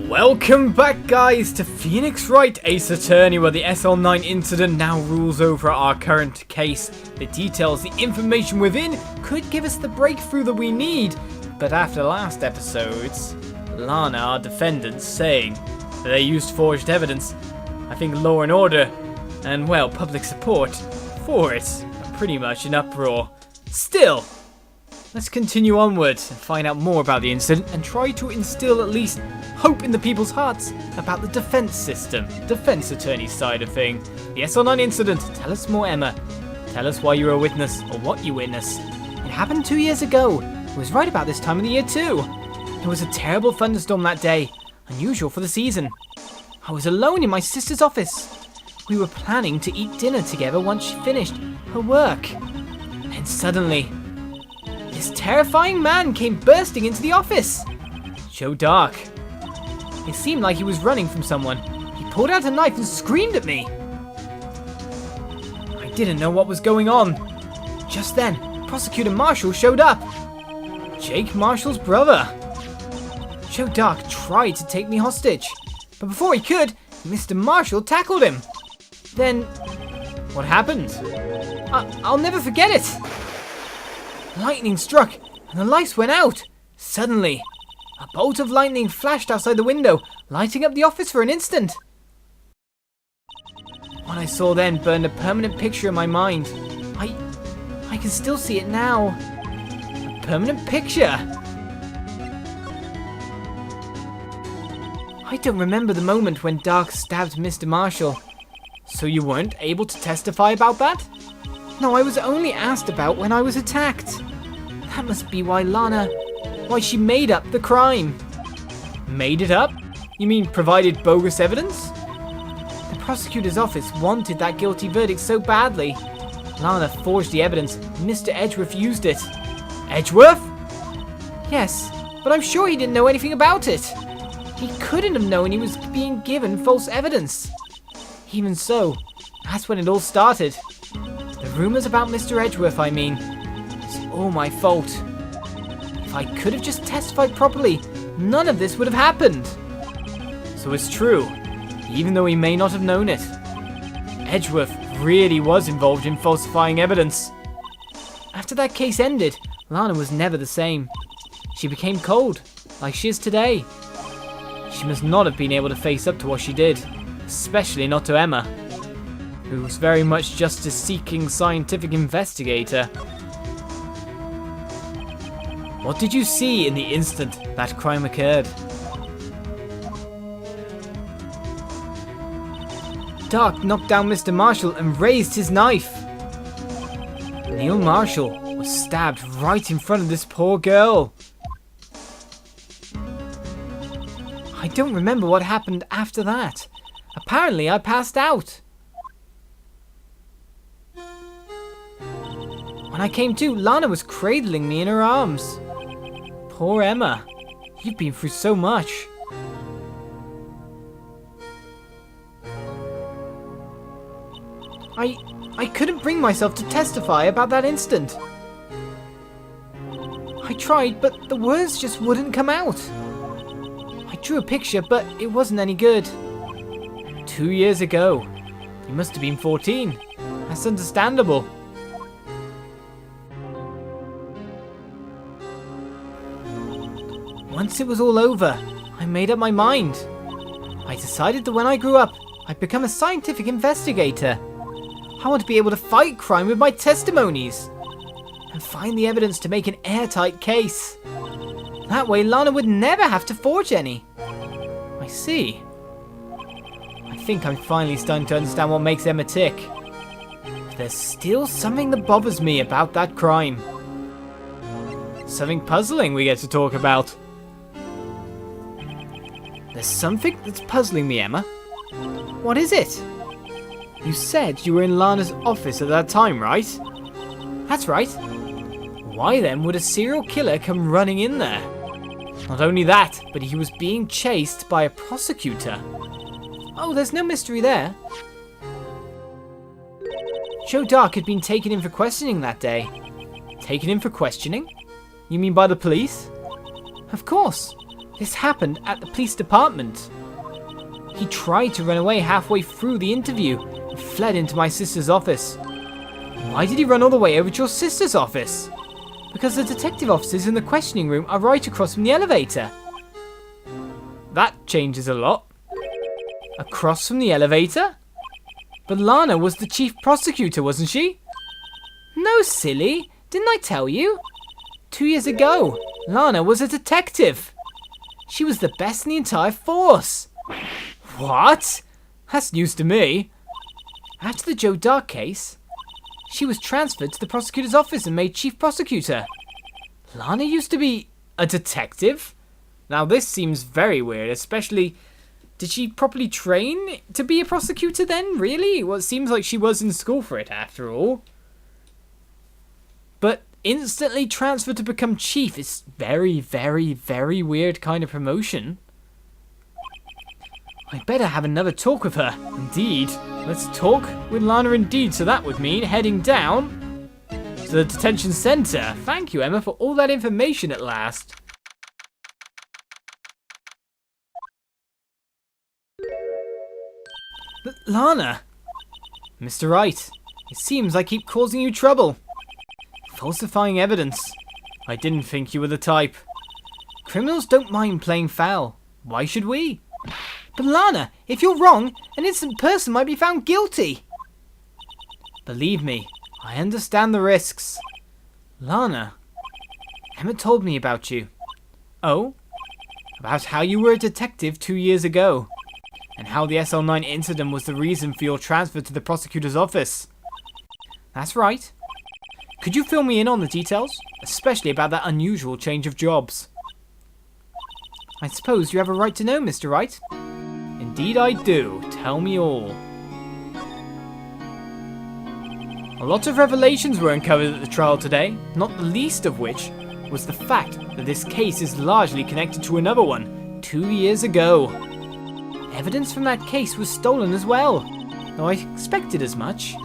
Welcome back, guys, to Phoenix Wright, Ace Attorney, where the SL9 incident now rules over our current case. The details, the information within could give us the breakthrough that we need, but after last episode's Lana, our defendant, saying that they used forged evidence, I think law and order and, well, public support for it are pretty much in uproar. Still, let's continue onward and find out more about the incident and try to instill at least hope in the people's hearts about the defense system, defense attorney side of thing. The SL9 incident. Tell us more, Emma. Tell us why you were a witness or what you witnessed. It happened 2 years ago. It was right about this time of the year too. It was a terrible thunderstorm that day, unusual for the season. I was alone in my sister's office. We were planning to eat dinner together once she finished her work. And suddenly, this terrifying man came bursting into the office. So dark. It seemed like he was running from someone. He pulled out a knife and screamed at me. I didn't know what was going on. Just then, Prosecutor Marshall showed up. Jake Marshall's brother. Joe Dark tried to take me hostage, but before he could, Mr. Marshall tackled him. Then, what happened? I'll never forget it. Lightning struck, and the lights went out. Suddenly, a bolt of lightning flashed outside the window, lighting up the office for an instant. What I saw then burned a permanent picture in my mind. I can still see it now. A permanent picture. I don't remember the moment when Dark stabbed Mr. Marshall. So you weren't able to testify about that? No, I was only asked about when I was attacked. That must be why why she made up the crime. Made it up? You mean provided bogus evidence? The prosecutor's office wanted that guilty verdict so badly. Lana forged the evidence. Mr. Edgeworth used it. Edgeworth? Yes, but I'm sure he didn't know anything about it. He couldn't have known he was being given false evidence. Even so, that's when it all started. The rumors about Mr. Edgeworth, I mean. It's all my fault. If I could have just testified properly, none of this would have happened. So it's true, even though he may not have known it. Edgeworth really was involved in falsifying evidence. After that case ended, Lana was never the same. She became cold, like she is today. She must not have been able to face up to what she did, especially not to Emma, who was very much justice-seeking scientific investigator. What did you see in the instant that crime occurred? Dark knocked down Mr. Marshall and raised his knife. Neil Marshall was stabbed right in front of this poor girl. I don't remember what happened after that. Apparently I passed out. When I came to, Lana was cradling me in her arms. Poor Emma. You've been through so much. I couldn't bring myself to testify about that instant. I tried, but the words just wouldn't come out. I drew a picture, but it wasn't any good. 2 years ago. You must have been 14. That's understandable. Once it was all over, I made up my mind. I decided that when I grew up, I'd become a scientific investigator. I want to be able to fight crime with my testimonies and find the evidence to make an airtight case. That way Lana would never have to forge any. I see. I think I'm finally starting to understand what makes Emma tick. But there's still something that bothers me about that crime. Something puzzling we get to talk about. There's something that's puzzling me, Emma. What is it? You said you were in Lana's office at that time, right? That's right. Why then would a serial killer come running in there? Not only that, but he was being chased by a prosecutor. Oh, there's no mystery there. Joe Dark had been taken in for questioning that day. Taken in for questioning? You mean by the police? Of course. This happened at the police department. He tried to run away halfway through the interview and fled into my sister's office. Why did he run all the way over to your sister's office? Because the detective offices in the questioning room are right across from the elevator. That changes a lot. Across from the elevator? But Lana was the chief prosecutor, wasn't she? No, silly. Didn't I tell you? 2 years ago, Lana was a detective. She was the best in the entire force. What? That's news to me. After the Joe Dark case, she was transferred to the prosecutor's office and made chief prosecutor. Lana used to be a detective? Now this seems very weird, especially... Did she properly train to be a prosecutor then, really? Well, it seems like she was in school for it after all. But instantly transferred to become chief is very, very, very weird kind of promotion. I better have another talk with her. Indeed. Let's talk with Lana indeed. So that would mean heading down to the detention center. Thank you, Emma, for all that information at last. But Lana! Mr. Wright, it seems I keep causing you trouble. Falsifying evidence. I didn't think you were the type. Criminals don't mind playing foul. Why should we? But Lana, if you're wrong, an innocent person might be found guilty. Believe me, I understand the risks. Lana, Emma told me about you. Oh? About how you were a detective 2 years ago. And how the SL9 incident was the reason for your transfer to the prosecutor's office. That's right. Could you fill me in on the details? Especially about that unusual change of jobs. I suppose you have a right to know, Mr. Wright. Indeed I do. Tell me all. A lot of revelations were uncovered at the trial today, not the least of which was the fact that this case is largely connected to another one 2 years ago. Evidence from that case was stolen as well, though I expected as much.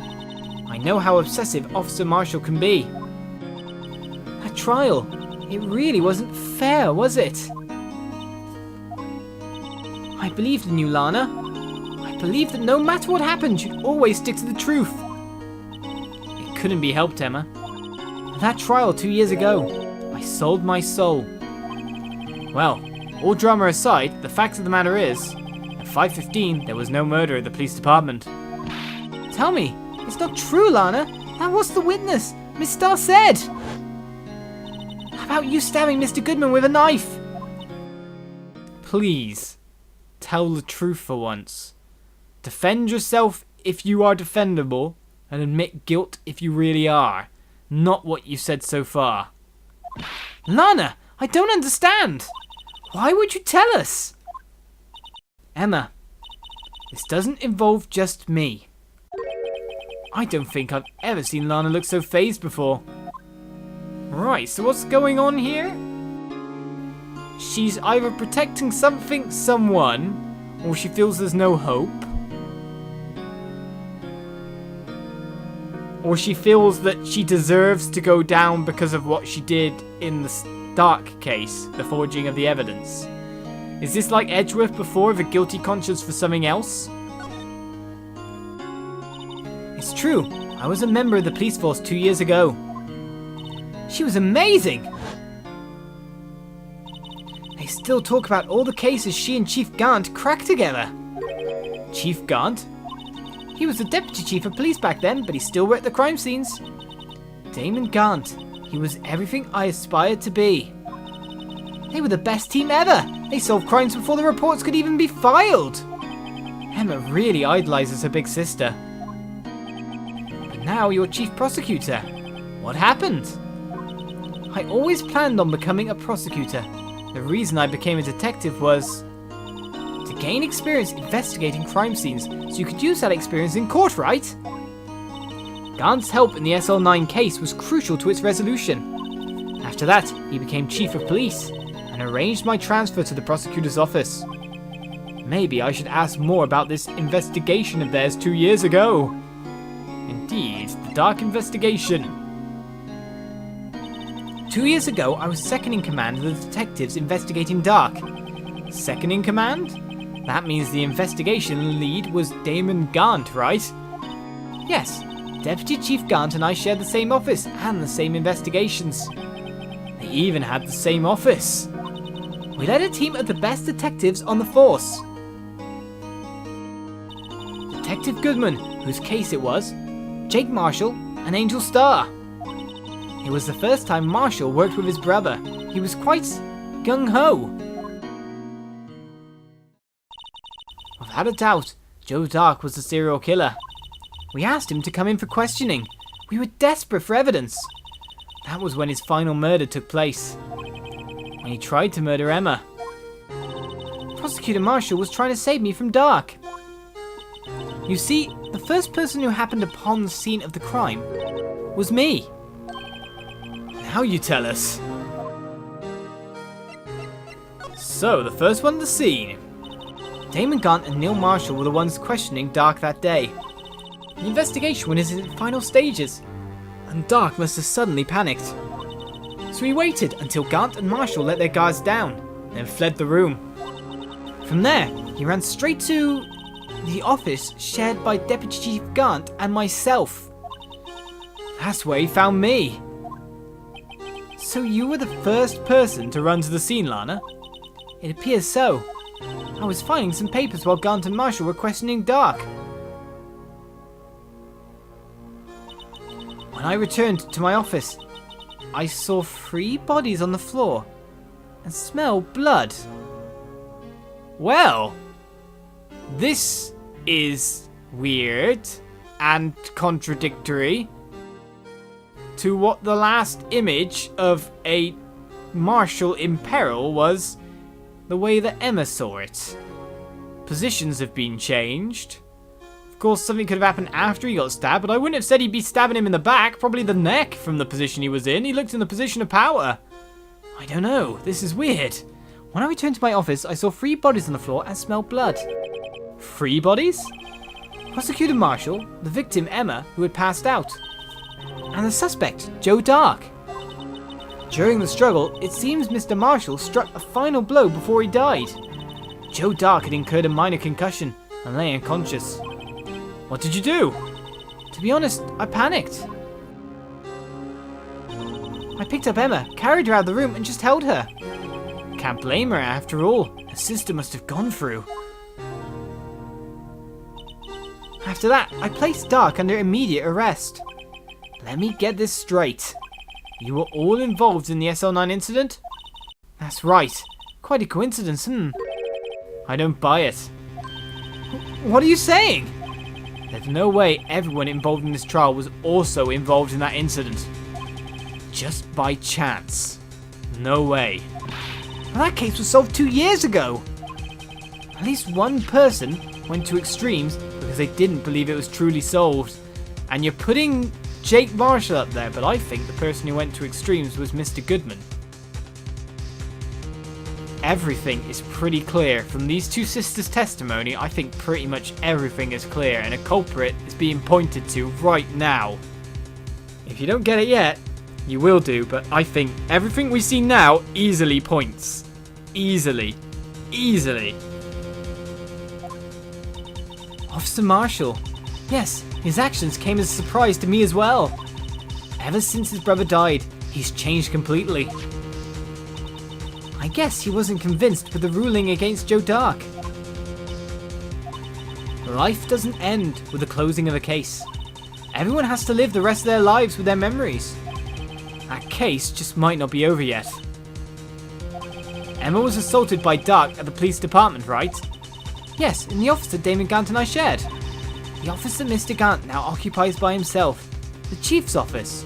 I know how obsessive Officer Marshall can be. That trial, it really wasn't fair, was it? I believed in you, Lana. I believed that no matter what happened, you'd always stick to the truth. It couldn't be helped, Emma. That trial 2 years ago, I sold my soul. Well, all drama aside, the fact of the matter is, at 5:15 there was no murder at the police department. Tell me, it's not true, Lana. That was the witness. Miss Starr said. How about you stabbing Mr. Goodman with a knife? Please, tell the truth for once. Defend yourself if you are defendable, and admit guilt if you really are. Not what you said so far. Lana, I don't understand. Why would you tell us? Emma, this doesn't involve just me. I don't think I've ever seen Lana look so fazed before. Right, so what's going on here? She's either protecting something, someone, or she feels there's no hope. Or she feels that she deserves to go down because of what she did in the Stark case, the forging of the evidence. Is this like Edgeworth before, with a guilty conscience for something else? It's true, I was a member of the police force 2 years ago. She was amazing! They still talk about all the cases she and Chief Gant cracked together. Chief Gant? He was the deputy chief of police back then, but he still worked the crime scenes. Damon Gant, he was everything I aspired to be. They were the best team ever! They solved crimes before the reports could even be filed! Emma really idolizes her big sister. But now you're chief prosecutor. What happened? I always planned on becoming a prosecutor. The reason I became a detective was to gain experience investigating crime scenes so you could use that experience in court, right? Gant's help in the SL9 case was crucial to its resolution. After that, he became chief of police and arranged my transfer to the prosecutor's office. Maybe I should ask more about this investigation of theirs 2 years ago. Indeed, the dark investigation. 2 years ago, I was second in command of the detectives investigating Dark. Second in command? That means the investigation lead was Damon Gant, right? Yes, Deputy Chief Gant and I shared the same office and the same investigations. They even had the same office. We led a team of the best detectives on the force. Detective Goodman, whose case it was, Jake Marshall, and Angel Starr. It was the first time Marshall worked with his brother. He was quite gung-ho. Without a doubt, Joe Dark was the serial killer. We asked him to come in for questioning. We were desperate for evidence. That was when his final murder took place. When he tried to murder Emma. Prosecutor Marshall was trying to save me from Dark. You see, the first person who happened upon the scene of the crime was me. Now you tell us. So, the first one to the scene. Damon Gant and Neil Marshall were the ones questioning Dark that day. The investigation was in its final stages, and Dark must have suddenly panicked. So he waited until Gant and Marshall let their guards down, then fled the room. From there, he ran straight to the office shared by Deputy Chief Gant and myself. That's where he found me. So you were the first person to run to the scene, Lana? It appears so. I was finding some papers while Gant and Marshall were questioning Dark. When I returned to my office, I saw 3 bodies on the floor and smelled blood. Well, this is weird and contradictory to what the last image of a Marshall in peril was, the way that Emma saw it. Positions have been changed. Of course, something could have happened after he got stabbed, but I wouldn't have said he'd be stabbing him in the back, probably the neck from the position he was in. He looked in the position of power. I don't know, this is weird. When I returned to my office, I saw 3 bodies on the floor and smelled blood. 3 bodies? Prosecutor Marshall, the victim Emma, who had passed out, and the suspect, Joe Dark. During the struggle, it seems Mr. Marshall struck a final blow before he died. Joe Dark had incurred a minor concussion and lay unconscious. What did you do? To be honest, I panicked. I picked up Emma, carried her out of the room and just held her. Can't blame her after all. Her sister must have gone through. After that, I placed Dark under immediate arrest. Let me get this straight. You were all involved in the SL9 incident? That's right. Quite a coincidence, I don't buy it. What are you saying? There's no way everyone involved in this trial was also involved in that incident. Just by chance. No way. Well, that case was solved 2 years ago. At least one person went to extremes because they didn't believe it was truly solved. And you're putting Jake Marshall up there, but I think the person who went to extremes was Mr. Goodman. Everything is pretty clear. From these 2 sisters' testimony, I think pretty much everything is clear, and a culprit is being pointed to right now. If you don't get it yet, you will do, but I think everything we see now easily points. Easily. Easily. Officer Marshall. Yes, his actions came as a surprise to me as well. Ever since his brother died, he's changed completely. I guess he wasn't convinced with the ruling against Joe Dark. Life doesn't end with the closing of a case. Everyone has to live the rest of their lives with their memories. That case just might not be over yet. Emma was assaulted by Dark at the police department, right? Yes, in the office that Damon Gant and I shared. The office that Mr. Gant now occupies by himself. The Chief's office.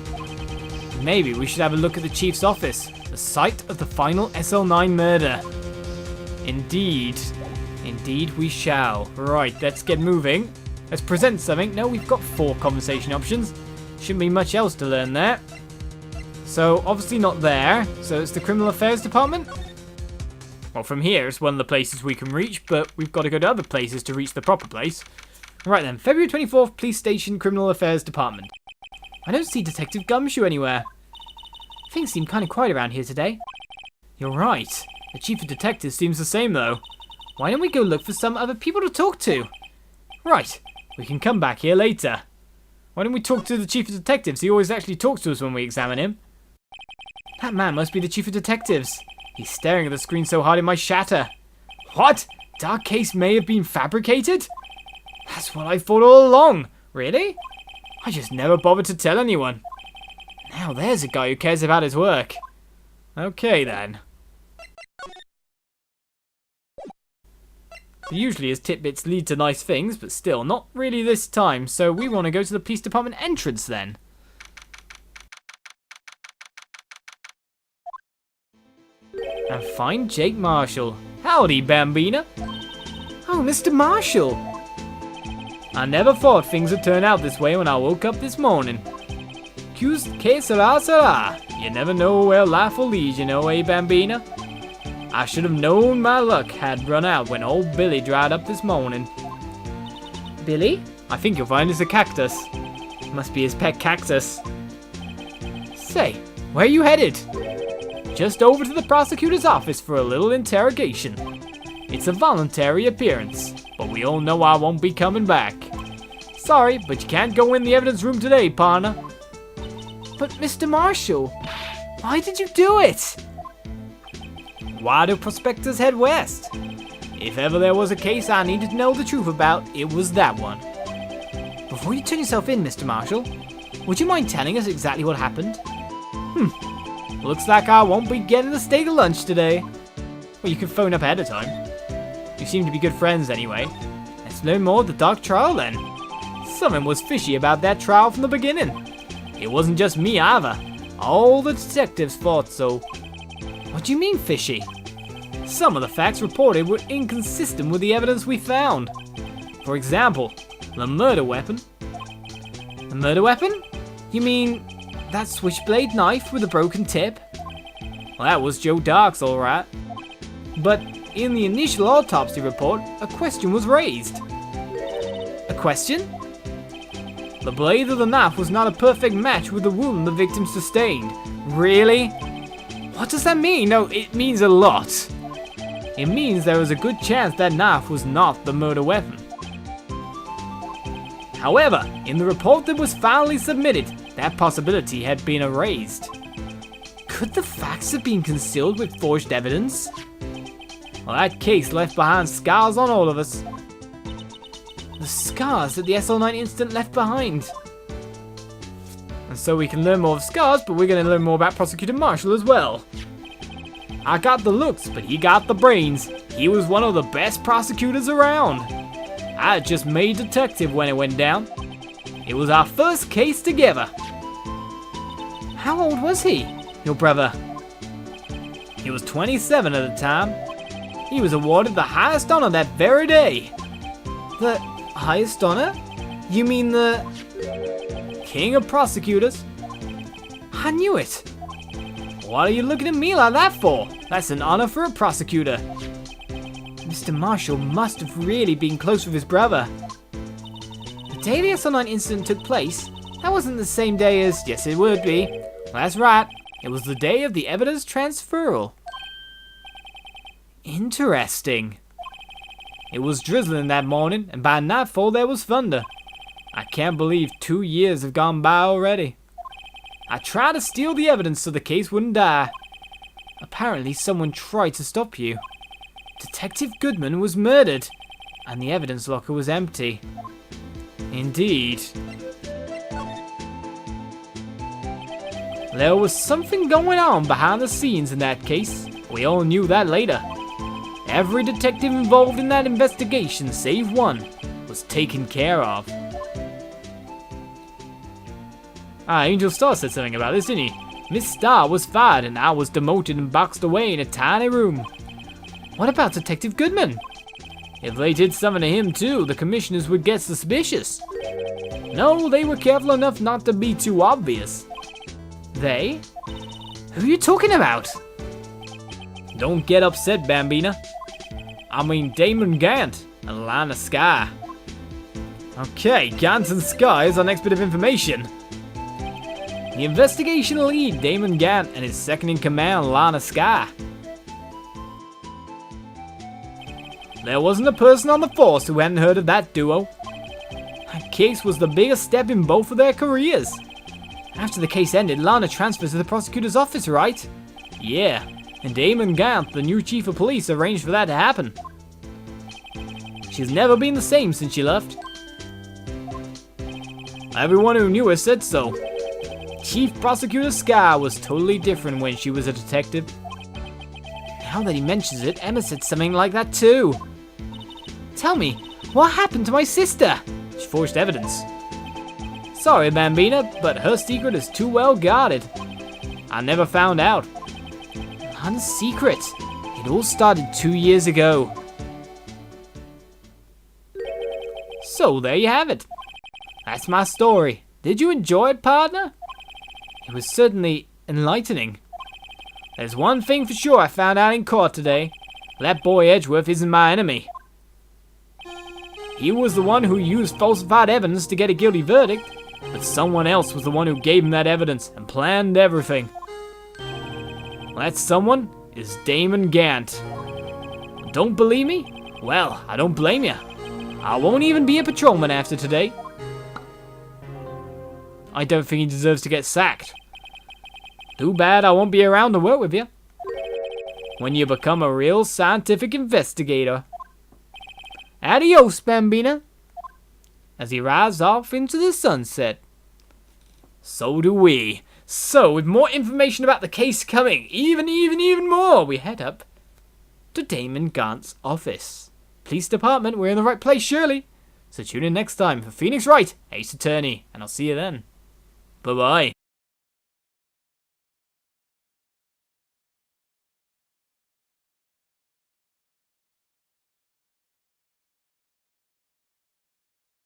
Maybe we should have a look at the Chief's office. The site of the final SL9 murder. Indeed. Indeed we shall. Right, let's get moving. Let's present something. No, we've got 4 conversation options. Shouldn't be much else to learn there. So, obviously not there. So it's the Criminal Affairs Department? Well, from here it's one of the places we can reach, but we've got to go to other places to reach the proper place. Right then, February 24th, Police Station, Criminal Affairs Department. I don't see Detective Gumshoe anywhere. Things seem kind of quiet around here today. You're right. The chief of detectives seems the same though. Why don't we go look for some other people to talk to? Right, we can come back here later. Why don't we talk to the chief of detectives? He always actually talks to us when we examine him. That man must be the chief of detectives. He's staring at the screen so hard it might shatter. What? Dark case may have been fabricated? That's what I thought all along. Really? I just never bothered to tell anyone. Now there's a guy who cares about his work. Okay then. Usually his tidbits lead to nice things, but still, not really this time, so we want to go to the police department entrance then. And find Jake Marshall. Howdy, Bambina. Oh, Mr. Marshall. I never thought things would turn out this way when I woke up this morning. Que sera. You never know where life will lead, you know, eh, Bambina? I should have known my luck had run out when old Billy dried up this morning. Billy? I think you'll find it's a cactus. Must be his pet cactus. Say, where are you headed? Just over to the prosecutor's office for a little interrogation. It's a voluntary appearance, but we all know I won't be coming back. Sorry, but you can't go in the evidence room today, partner. But Mr. Marshall, why did you do it? Why do prospectors head west? If ever there was a case I needed to know the truth about, it was that one. Before you turn yourself in, Mr. Marshall, would you mind telling us exactly what happened? Looks like I won't be getting a steak lunch today. Well, you can phone up ahead of time. You seem to be good friends anyway. Let's learn more of the dark trial then. Something was fishy about that trial from the beginning. It wasn't just me either. All the detectives thought so. What do you mean fishy? Some of the facts reported were inconsistent with the evidence we found. For example, the murder weapon. The murder weapon? You mean that switchblade knife with a broken tip? Well, that was Joe Dark's alright. But in the initial autopsy report, a question was raised. A question? The blade of the knife was not a perfect match with the wound the victim sustained. Really? What does that mean? No, it means a lot. It means there was a good chance that knife was not the murder weapon. However, in the report that was finally submitted, that possibility had been erased. Could the facts have been concealed with forged evidence? Well, that case left behind scars on all of us. The scars that the SL9 incident left behind. And so we can learn more of scars, but we're going to learn more about Prosecutor Marshall as well. I got the looks, but he got the brains. He was one of the best prosecutors around. I had just made detective when it went down. It was our first case together. How old was he, your brother? He was 27 at the time. He was awarded the highest honor that very day. The highest honor? You mean the King of Prosecutors? I knew it. What are you looking at me like that for? That's an honor for a prosecutor. Mr. Marshall must have really been close with his brother. The day the SL9 incident took place, that wasn't the same day as, yes it would be. Well, that's right, it was the day of the evidence transferal. Interesting. It was drizzling that morning, and by nightfall there was thunder. I can't believe 2 years have gone by already. I tried to steal the evidence so the case wouldn't die. Apparently someone tried to stop you. Detective Goodman was murdered, and the evidence locker was empty. Indeed. There was something going on behind the scenes in that case. We all knew that later. Every detective involved in that investigation, save one, was taken care of. Angel Star said something about this, didn't he? Miss Star was fired and I was demoted and boxed away in a tiny room. What about Detective Goodman? If they did something to him too, the commissioners would get suspicious. No, they were careful enough not to be too obvious. They? Who are you talking about? Don't get upset, Bambina. I mean Damon Gant and Lana Sky. Okay, Gant and Sky is our next bit of information. The investigation lead, Damon Gant, and his second in command, Lana Sky. There wasn't a person on the force who hadn't heard of that duo. That case was the biggest step in both of their careers. After the case ended, Lana transferred to the prosecutor's office, right? Yeah, and Damon Gant, the new chief of police, arranged for that to happen. She's never been the same since she left. Everyone who knew her said so. Chief Prosecutor Scar was totally different when she was a detective. Now that he mentions it, Emma said something like that too. Tell me, what happened to my sister? She forged evidence. Sorry, Bambina, but her secret is too well guarded. I never found out. Lana's secret. It all started 2 years ago. So there you have it. That's my story. Did you enjoy it, partner? It was certainly enlightening. There's one thing for sure I found out in court today. That boy Edgeworth isn't my enemy. He was the one who used falsified evidence to get a guilty verdict, but someone else was the one who gave him that evidence and planned everything. That someone is Damon Gant. Don't believe me? Well, I don't blame you. I won't even be a patrolman after today. I don't think he deserves to get sacked. Too bad I won't be around to work with you when you become a real scientific investigator. Adios, Bambina. As he rides off into the sunset. So do we. So, with more information about the case coming, even more, we head up to Damon Gant's office. Police department, we're in the right place, surely. So tune in next time for Phoenix Wright, Ace Attorney, and I'll see you then. Bye-bye.